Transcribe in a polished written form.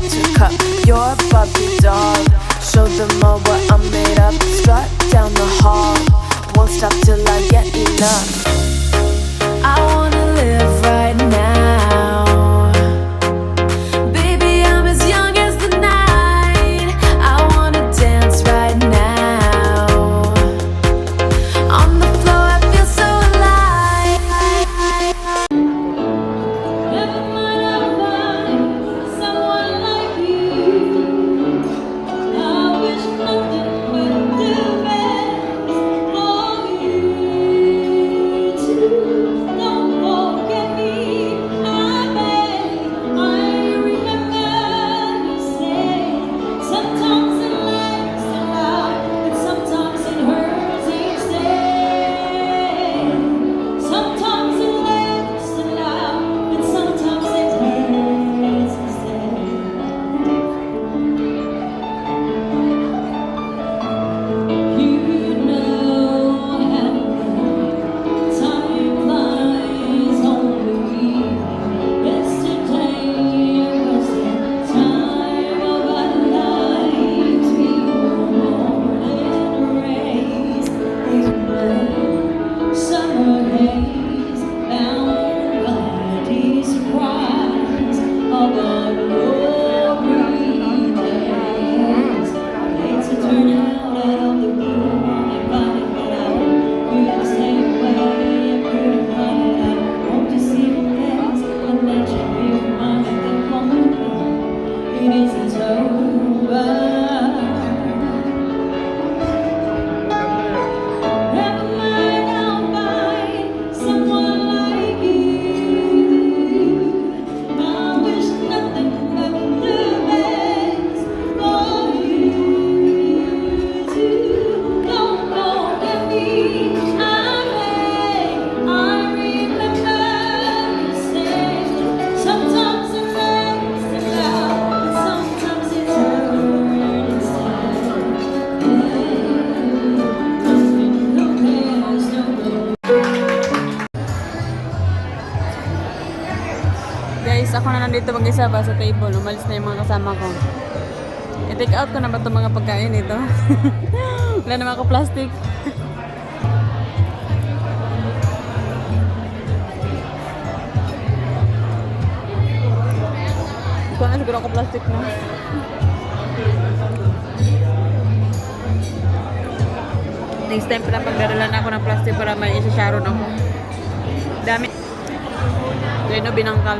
to cup your puppy dog. Show them all what I'm made of. Strut down the hall, won't stop till I get enough. I wanna live right now. Baby, I'm as young as the night. I wanna dance right now. On the floor, I feel so alive. Never mind, I'll find someone like you. I wish nothing but the best for you too. Don't forget me, I beg. I remember you said sometimes it lasts a lot, but sometimes it hurts instead. Sometimes it lasts a lot, but sometimes it hurts instead. You know how time flies only. Yesterday was the time of our lives. We were born and raised in the summer haze, bound by the surprise of our glory days. It's a turnout of the blue, and finding that I couldn't stay away, I couldn't find it out. Won't you see the past and let you be reminded that one thing, it isn't over. Never mind, I'll find someone like you. I wish nothing but the best for you too. Don't forget me, I beg. I remember you said sometimes it lasts a lot, sometimes it hurts instead. Nothing compares, no good. Guys, ako na nandito mag-isa ba sa table. Umalis na yung mga kasama ko. I-take out ko na ba itong mga pagkain ito? Wala naman ako plastic. Ito na siguro ako plastic na. Next time pala pagdaralan ako ng plastic para may isa-sharon ako. Dami. Gano binangkal.